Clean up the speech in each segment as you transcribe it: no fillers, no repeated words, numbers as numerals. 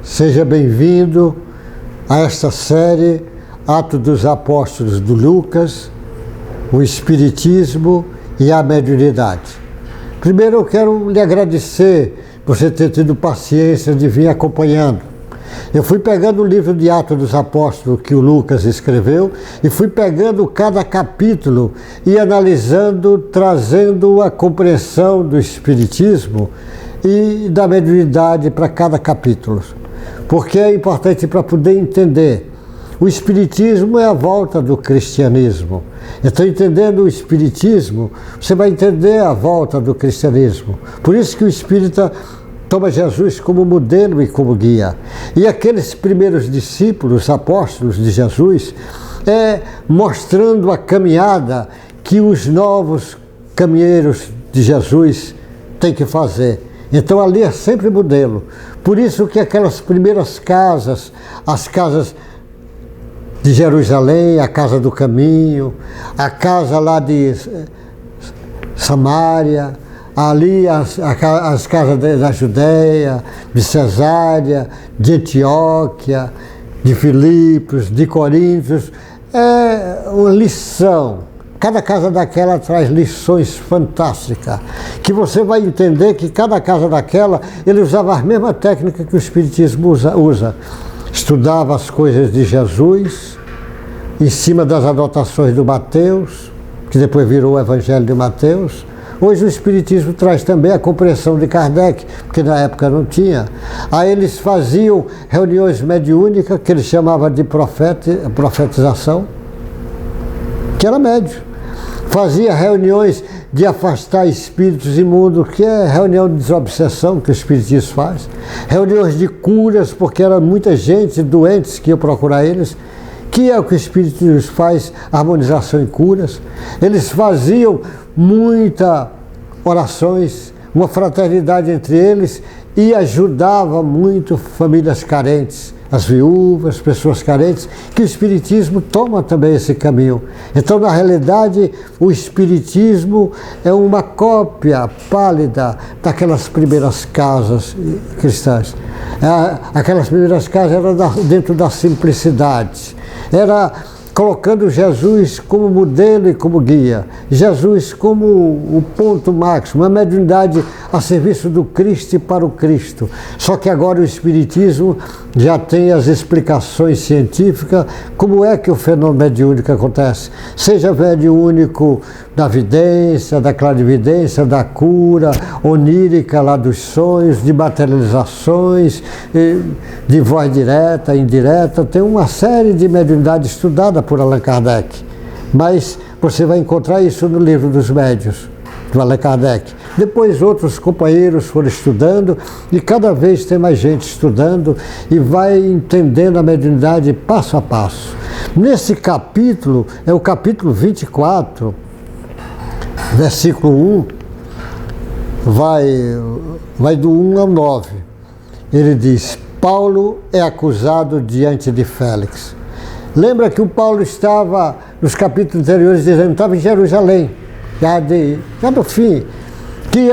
Seja bem-vindo a esta série Atos dos Apóstolos do Lucas, o Espiritismo e a Mediunidade. Primeiro eu quero lhe agradecer por você ter tido paciência de vir acompanhando. Eu fui pegando o livro de Atos dos Apóstolos que o Lucas escreveu e fui pegando cada capítulo e analisando, trazendo a compreensão do Espiritismo e da mediunidade para cada capítulo. Porque é importante para poder entender. O Espiritismo é a volta do cristianismo. Então, entendendo o Espiritismo, você vai entender a volta do cristianismo. Por isso que o espírita toma Jesus como modelo e como guia. E aqueles primeiros discípulos, apóstolos de Jesus, mostrando a caminhada que os novos caminheiros de Jesus têm que fazer. Então ali é sempre modelo. Por isso que aquelas primeiras casas, as casas de Jerusalém, a casa do caminho, a casa lá de Samaria, ali as casas da Judéia, de Cesária, de Antioquia, de Filipos, de Coríntios, é uma lição. Cada casa daquela traz lições fantásticas, que você vai entender que cada casa daquela, ele usava a mesma técnica que o Espiritismo usa. Estudava as coisas de Jesus, em cima das anotações do Mateus, que depois virou o Evangelho de Mateus. Hoje o Espiritismo traz também a compreensão de Kardec, porque na época não tinha. Aí eles faziam reuniões mediúnicas, que eles chamavam de profetização, que era médio. Fazia reuniões de afastar espíritos imundos, que é reunião de desobsessão que o Espiritismo faz. Reuniões de curas, porque era muita gente, doentes, que ia procurar eles, que é o que o Espiritismo faz, harmonização e curas. Eles faziam muitas orações, uma fraternidade entre eles, e ajudava muito famílias carentes, as viúvas, pessoas carentes, que o Espiritismo toma também esse caminho. Então, na realidade, o Espiritismo é uma cópia pálida daquelas primeiras casas cristãs. Aquelas primeiras casas eram dentro da simplicidade. Era colocando Jesus como modelo e como guia, Jesus como o ponto máximo, a mediunidade a serviço do Cristo e para o Cristo. Só que agora o Espiritismo já tem as explicações científicas, como é que o fenômeno mediúnico acontece, seja mediúnico da vidência, da clarividência, da cura, onírica lá dos sonhos, de materializações, de voz direta, indireta, tem uma série de mediunidade estudada por Allan Kardec, mas você vai encontrar isso no livro dos médiuns, do Allan Kardec. Depois outros companheiros foram estudando e cada vez tem mais gente estudando e vai entendendo a mediunidade passo a passo. Nesse capítulo, é o capítulo 24, versículo 1, vai do 1 ao 9. Ele diz: Paulo é acusado diante de Félix. Lembra que o Paulo estava, nos capítulos anteriores, dizendo que estava em Jerusalém, já no fim, que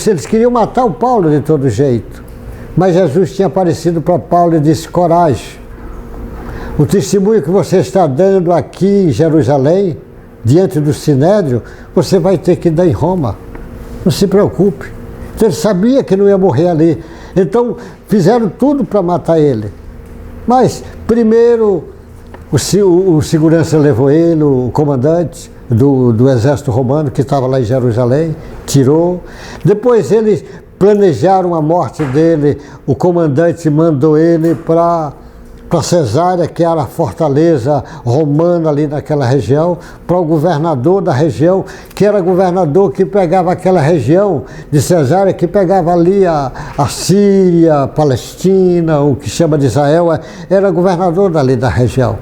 eles queriam matar o Paulo de todo jeito. Mas Jesus tinha aparecido para Paulo e disse: coragem, o testemunho que você está dando aqui em Jerusalém, diante do Sinédrio, você vai ter que dar em Roma. Não se preocupe. Então, ele sabia que não ia morrer ali. Então, fizeram tudo para matar ele. Mas, primeiro, o segurança levou ele, o comandante do exército romano, que estava lá em Jerusalém, tirou. Depois, eles planejaram a morte dele. O comandante mandou ele para Cesária, que era a fortaleza romana ali naquela região, para o governador da região, que era governador que pegava aquela região de Cesária, que pegava ali a Síria, a Palestina, o que chama de Israel, era governador dali da região.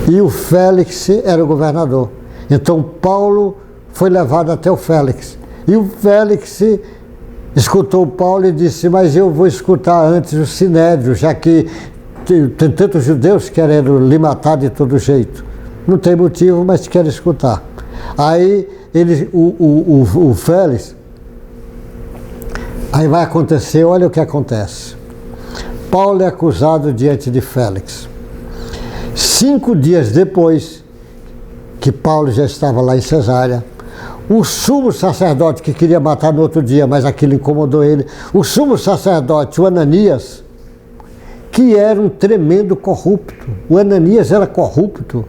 E o Félix era o governador. Então Paulo foi levado até o Félix. E o Félix escutou Paulo e disse: mas eu vou escutar antes o Sinédrio, já que tem tantos judeus querendo lhe matar de todo jeito. Não tem motivo, mas quer escutar. Aí o Félix, aí vai acontecer, olha o que acontece. Paulo é acusado diante de Félix. 5 dias depois que Paulo já estava lá em Cesárea, o sumo sacerdote, que queria matar no outro dia, mas aquilo incomodou ele, o sumo sacerdote, o Ananias, que era um tremendo corrupto. O Ananias era corrupto,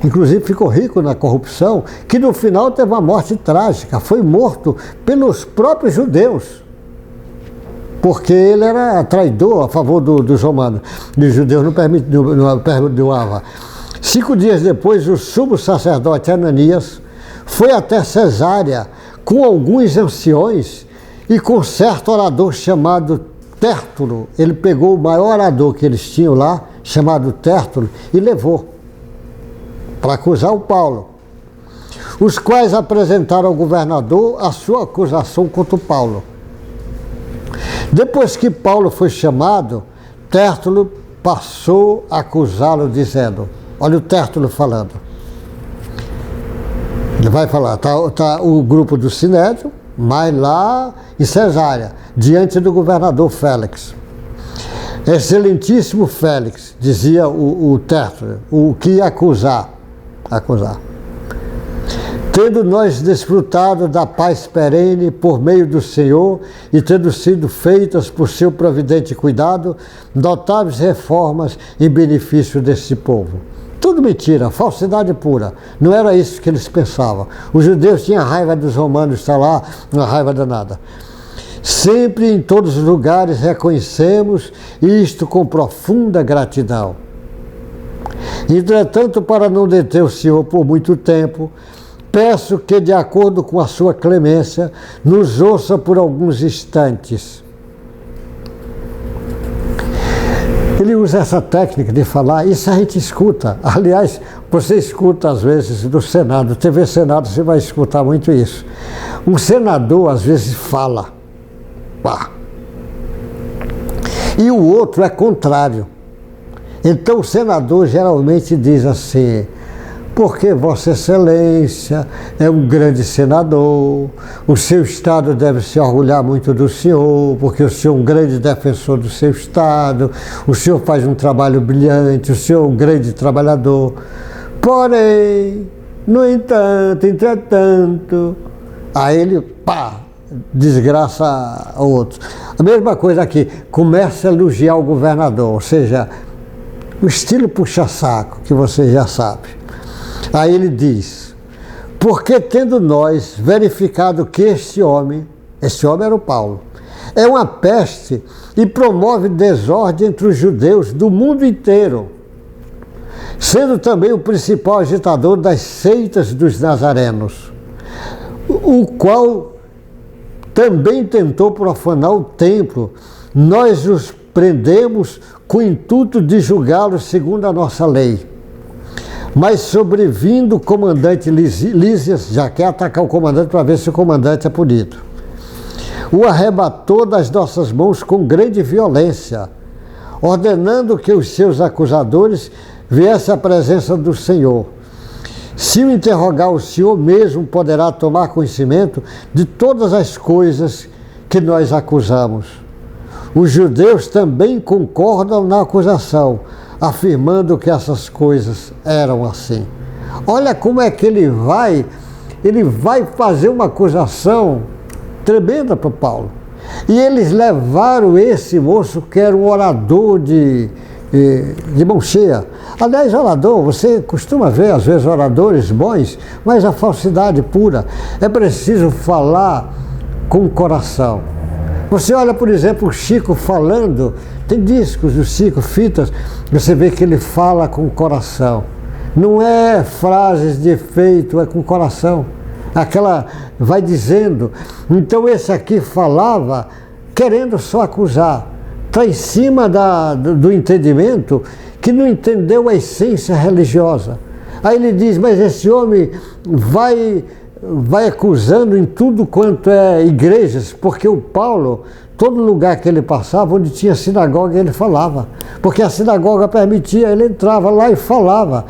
inclusive ficou rico na corrupção, que no final teve uma morte trágica, foi morto pelos próprios judeus, porque ele era traidor a favor dos romanos. Os judeus não perdoavam. 5 dias depois, o sumo sacerdote Ananias foi até Cesárea com alguns anciões e com certo orador chamado Tértulo. Ele pegou o maior orador que eles tinham lá, chamado Tértulo, e levou para acusar o Paulo. Os quais apresentaram ao governador a sua acusação contra o Paulo. Depois que Paulo foi chamado, Tértulo passou a acusá-lo, dizendo, olha o Tértulo falando. Ele vai falar, tá o grupo do Sinédrio, mas lá em Cesárea, diante do governador Félix. Excelentíssimo Félix, dizia o Tértulo, o que ia acusar. Tendo nós desfrutado da paz perene por meio do Senhor e tendo sido feitas por seu providente cuidado, notáveis reformas em benefício desse povo. Tudo mentira, falsidade pura. Não era isso que eles pensavam. Os judeus tinham raiva dos romanos, está lá, uma raiva danada. Sempre em todos os lugares reconhecemos isto com profunda gratidão. Entretanto, para não deter o Senhor por muito tempo, peço que, de acordo com a sua clemência, nos ouça por alguns instantes. Ele usa essa técnica de falar, isso a gente escuta. Aliás, você escuta às vezes no Senado, TV Senado, você vai escutar muito isso. Um senador às vezes fala, pá. E o outro é contrário. Então o senador geralmente diz assim, porque Vossa Excelência é um grande senador, o seu Estado deve se orgulhar muito do senhor, porque o senhor é um grande defensor do seu Estado, o senhor faz um trabalho brilhante, o senhor é um grande trabalhador. Porém, no entanto, entretanto, aí ele, pá, desgraça o outro. A mesma coisa aqui, começa a elogiar o governador, ou seja, o estilo puxa-saco, que você já sabe. Aí ele diz, porque tendo nós verificado que este homem era o Paulo, é uma peste e promove desordem entre os judeus do mundo inteiro, sendo também o principal agitador das seitas dos nazarenos, o qual também tentou profanar o templo, nós os prendemos com o intuito de julgá-los segundo a nossa lei. Mas sobrevindo o comandante Lísias, já quer atacar o comandante para ver se o comandante é punido, o arrebatou das nossas mãos com grande violência, ordenando que os seus acusadores viessem à presença do Senhor. Se o interrogar, o Senhor mesmo poderá tomar conhecimento de todas as coisas que nós acusamos. Os judeus também concordam na acusação, afirmando que essas coisas eram assim. Olha como é que ele vai fazer uma acusação tremenda para Paulo. E eles levaram esse moço que era um orador de mão cheia. Aliás, orador, você costuma ver às vezes oradores bons, mas a falsidade pura. É preciso falar com o coração. Você olha, por exemplo, o Chico falando, tem discos do Chico, fitas, você vê que ele fala com o coração. Não é frases de efeito, é com o coração. Aquela vai dizendo. Então esse aqui falava querendo só acusar. Está em cima do entendimento que não entendeu a essência religiosa. Aí ele diz, mas esse homem vai vai acusando em tudo quanto é igrejas, porque o Paulo, todo lugar que ele passava, onde tinha sinagoga, ele falava. Porque a sinagoga permitia, ele entrava lá e falava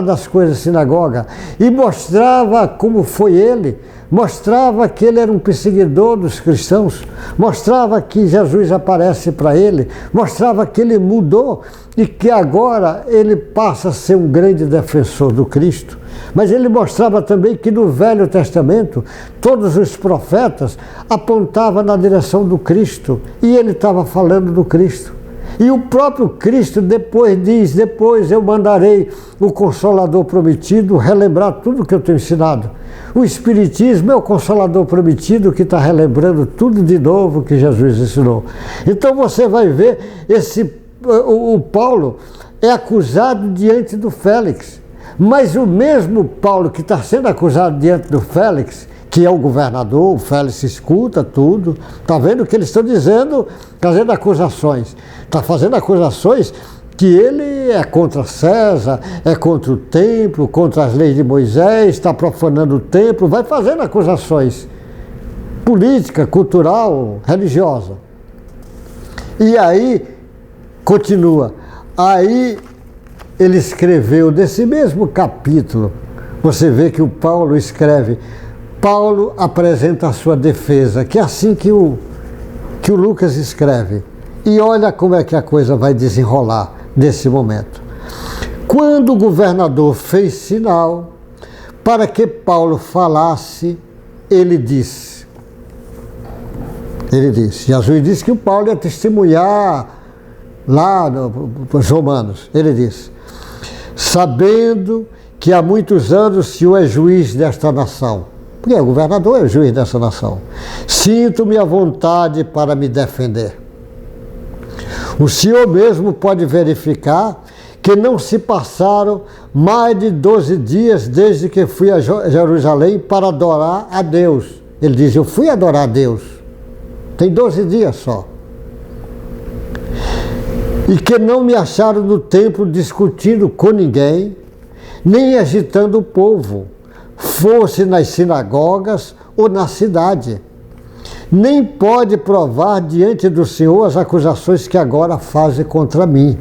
das coisas da sinagoga, e mostrava como foi ele, mostrava que ele era um perseguidor dos cristãos, mostrava que Jesus aparece para ele, mostrava que ele mudou e que agora ele passa a ser um grande defensor do Cristo. Mas ele mostrava também que no Velho Testamento todos os profetas apontavam na direção do Cristo e ele estava falando do Cristo. E o próprio Cristo depois diz, depois eu mandarei o Consolador prometido relembrar tudo que eu tenho ensinado. O Espiritismo é o Consolador prometido que está relembrando tudo de novo que Jesus ensinou. Então você vai ver, o Paulo é acusado diante do Félix, mas o mesmo Paulo que está sendo acusado diante do Félix, que é o governador, o Félix escuta tudo, está vendo o que eles estão dizendo, fazendo acusações. Está fazendo acusações que ele é contra César, é contra o templo, contra as leis de Moisés, está profanando o templo, vai fazendo acusações política, cultural, religiosa. E aí, continua, aí ele escreveu nesse mesmo capítulo, você vê que o Paulo escreve, Paulo apresenta a sua defesa, que é assim que o Lucas escreve. E olha como é que a coisa vai desenrolar nesse momento. Quando o governador fez sinal para que Paulo falasse, ele disse, Jesus disse que o Paulo ia testemunhar lá nos Romanos. Ele disse, sabendo que há muitos anos o Senhor é juiz desta nação, porque o governador é o juiz dessa nação, sinto-me à vontade para me defender. O Senhor mesmo pode verificar que não se passaram mais de 12 dias desde que fui a Jerusalém para adorar a Deus. Ele diz, eu fui adorar a Deus. Tem 12 dias só. E que não me acharam no templo discutindo com ninguém, nem agitando o povo, fosse nas sinagogas ou na cidade. Nem pode provar diante do Senhor as acusações que agora fazem contra mim.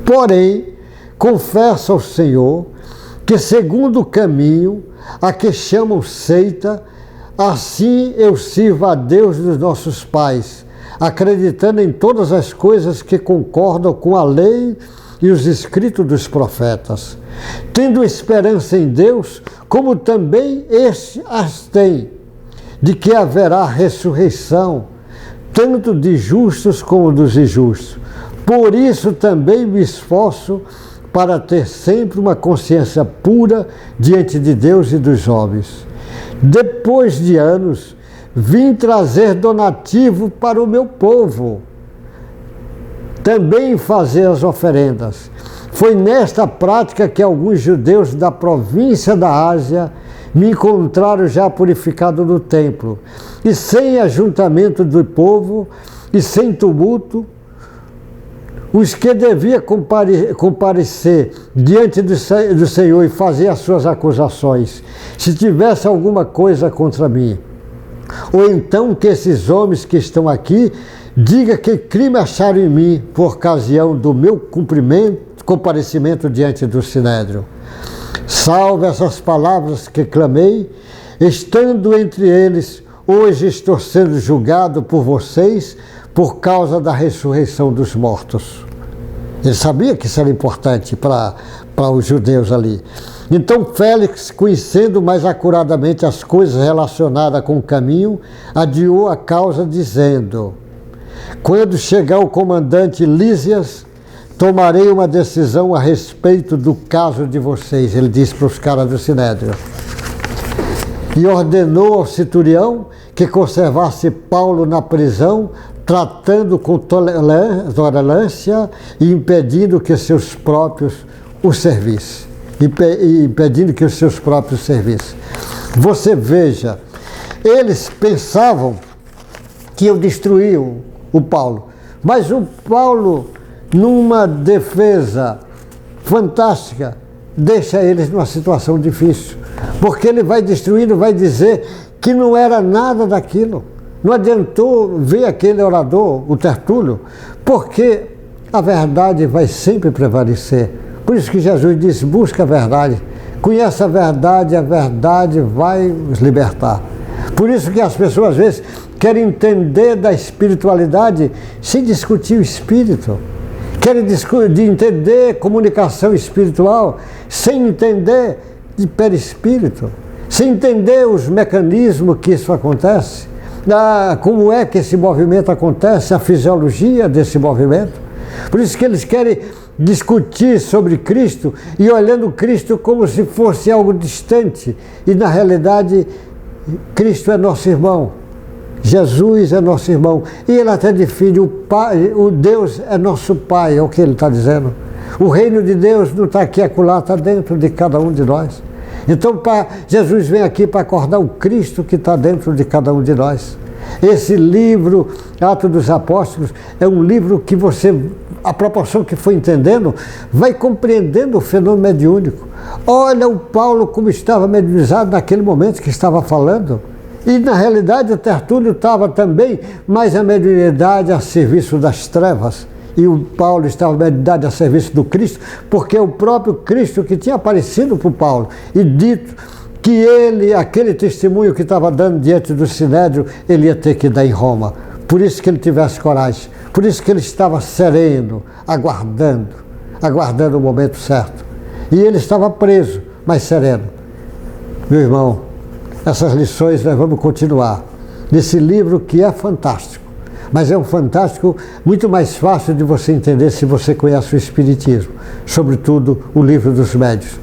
Porém, confesso ao Senhor que, segundo o caminho a que chamam seita, assim eu sirvo a Deus dos nossos pais, acreditando em todas as coisas que concordam com a lei e os escritos dos profetas, tendo esperança em Deus, como também este as tem, de que haverá ressurreição, tanto de justos como dos injustos. Por isso também me esforço para ter sempre uma consciência pura diante de Deus e dos homens. Depois de anos, vim trazer donativo para o meu povo, também fazer as oferendas. Foi nesta prática que alguns judeus da província da Ásia me encontraram já purificado no templo, e sem ajuntamento do povo e sem tumulto, os que deviam comparecer diante do Senhor e fazer as suas acusações, se tivesse alguma coisa contra mim. Ou então que esses homens que estão aqui diga que crime acharam em mim por ocasião do meu comparecimento diante do Sinédrio. Salve essas palavras que clamei, estando entre eles, hoje estou sendo julgado por vocês por causa da ressurreição dos mortos. Ele sabia que isso era importante para os judeus ali. Então Félix, conhecendo mais acuradamente as coisas relacionadas com o caminho, adiou a causa dizendo, quando chegar o comandante Lísias, tomarei uma decisão a respeito do caso de vocês, ele disse para os caras do Sinédrio. E ordenou ao centurião que conservasse Paulo na prisão, tratando com tolerância e impedindo que seus próprios o servissem. Impedindo que os seus próprios servissem. Você veja, eles pensavam que iam destruir o Paulo, mas o Paulo, numa defesa fantástica, deixa eles numa situação difícil, porque ele vai destruindo, vai dizer que não era nada daquilo. Não adiantou ver aquele orador, o Tertúlio, porque a verdade vai sempre prevalecer. Por isso que Jesus disse, busca a verdade, conhece a verdade vai nos libertar. Por isso que as pessoas às vezes querem entender da espiritualidade sem discutir o espírito. Querem entender comunicação espiritual sem entender de perispírito, sem entender os mecanismos que isso acontece, como é que esse movimento acontece, a fisiologia desse movimento. Por isso que eles querem discutir sobre Cristo e olhando Cristo como se fosse algo distante. E na realidade, Cristo é nosso irmão. Jesus é nosso irmão. E ele até define o Pai, o Deus é nosso Pai, é o que ele está dizendo. O reino de Deus não está aqui, acolá, está dentro de cada um de nós. Então, Jesus vem aqui para acordar o Cristo que está dentro de cada um de nós. Esse livro, Atos dos Apóstolos, é um livro que você, a proporção que foi entendendo, vai compreendendo o fenômeno mediúnico. Olha o Paulo como estava mediunizado naquele momento que estava falando. E na realidade o Tertúlio estava também, mas a mediunidade a serviço das trevas. E o Paulo estava a mediunidade a serviço do Cristo, porque é o próprio Cristo que tinha aparecido para o Paulo e dito que ele, aquele testemunho que estava dando diante do Sinédrio, ele ia ter que dar em Roma. Por isso que ele tivesse coragem, por isso que ele estava sereno, aguardando o momento certo. E ele estava preso, mas sereno. Meu irmão, essas lições nós vamos continuar nesse livro que é fantástico, mas é um fantástico muito mais fácil de você entender se você conhece o Espiritismo, sobretudo o Livro dos Médiuns.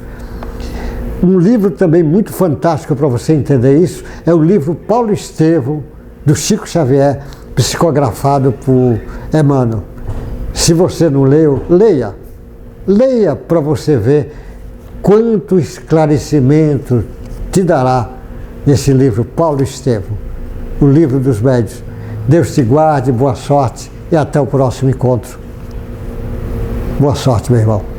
Um livro também muito fantástico para você entender isso é o livro Paulo Estevão, do Chico Xavier, psicografado por Emmanuel. Se você não leu, leia. Leia para você ver quanto esclarecimento te dará nesse livro Paulo Estevão, o Livro dos Médiuns. Deus te guarde, boa sorte e até o próximo encontro. Boa sorte, meu irmão.